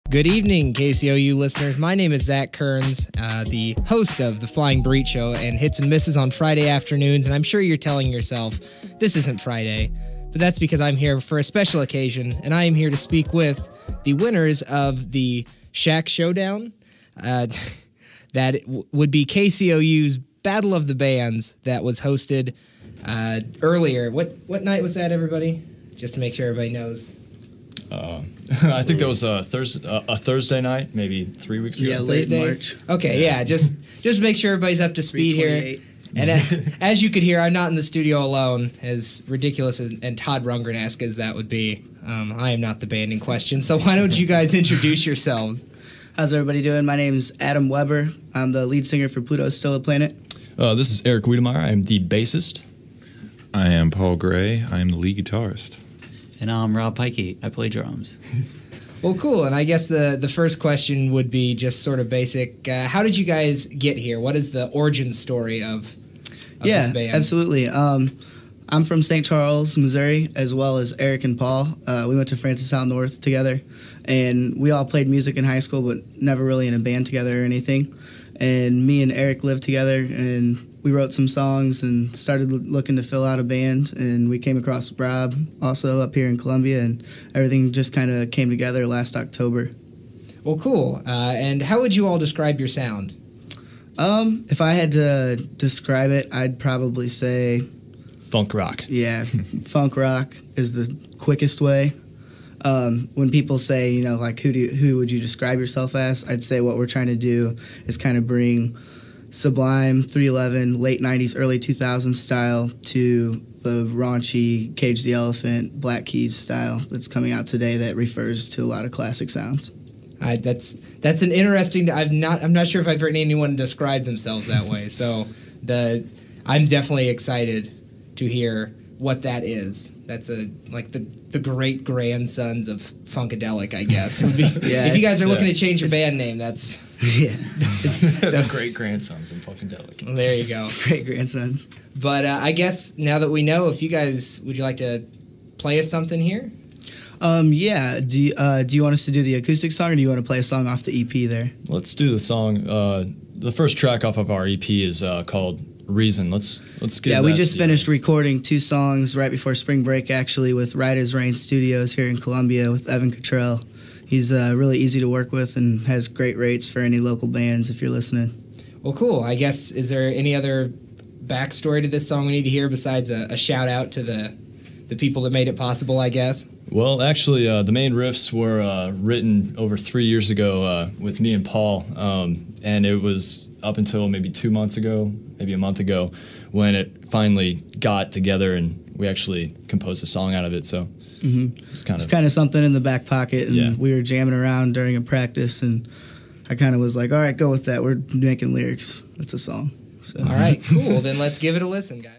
Good evening, KCOU listeners. My name is Zach Kearns, the host of the Flying Burrito Show and Hits and Misses on Friday afternoons, and I'm sure you're telling yourself, this isn't Friday, but that's because I'm here for a special occasion, and I am here to speak with the winners of the Shack Showdown. That would be KCOU's Battle of the Bands that was hosted earlier. What night was that, everybody? Just to make sure everybody knows. I think that was a Thursday night, maybe 3 weeks ago. Yeah, late March. Okay, yeah, just make sure everybody's up to speed here. And as you could hear, I'm not in the studio alone, as ridiculous and Todd Rundgren-esque as that would be. I am not the band in question, so why don't you guys introduce yourselves? How's everybody doing? My name's Adam Weber. I'm the lead singer for Pluto, Still a Planet. This is Eric Wiedemeyer. I'm the bassist. I am Paul Gray. I am the lead guitarist. And I'm Rob Pikey. I play drums. Well, cool. And I guess the first question would be just sort of basic. How did you guys get here? What is the origin story of this band? Yeah, absolutely. I'm from St. Charles, Missouri, as well as Eric and Paul. We went to Francis Out North together, and we all played music in high school, but never really in a band together or anything. And me and Eric lived together, and we wrote some songs and started looking to fill out a band, and we came across Rob also up here in Columbia, and everything just kind of came together last October. Well, cool. And how would you all describe your sound? If I had to describe it, I'd probably say Funk rock. Yeah, funk rock is the quickest way. When people say, you know, like, who would you describe yourself as? I'd say what we're trying to do is kind of bring Sublime, 311, late 90s, early 2000s style to the raunchy Cage the Elephant, Black Keys style that's coming out today that refers to a lot of classic sounds. That's an interesting. I'm not sure if I've heard anyone describe themselves that way. So I'm definitely excited to hear what that is. That's the great grandsons of Funkadelic, I guess. Would be, if you guys are looking to change your band name, that's the great grandsons of Funkadelic. There you go, great grandsons. But I guess now that we know, if you guys would you like to play us something here? Yeah. Do you want us to do the acoustic song, or do you want to play a song off the EP there? Let's do the song. The first track off of our EP is called Reason. Let's get. Yeah, we just finished recording 2 songs right before spring break, actually, with Riders Rain Studios here in Columbia with Evan Cottrell. He's really easy to work with and has great rates for any local bands if you're listening. Well, cool. I guess, is there any other backstory to this song we need to hear besides a shout out to the people that made it possible, I guess? Well, actually, the main riffs were written over 3 years ago with me and Paul, and it was up until maybe 2 months ago, maybe a month ago, when it finally got together and we actually composed a song out of it. So it's kind of something in the back pocket, and we were jamming around during a practice, and I kind of was like, all right, go with that. We're making lyrics. It's a song. So. All right, cool. Then let's give it a listen, guys.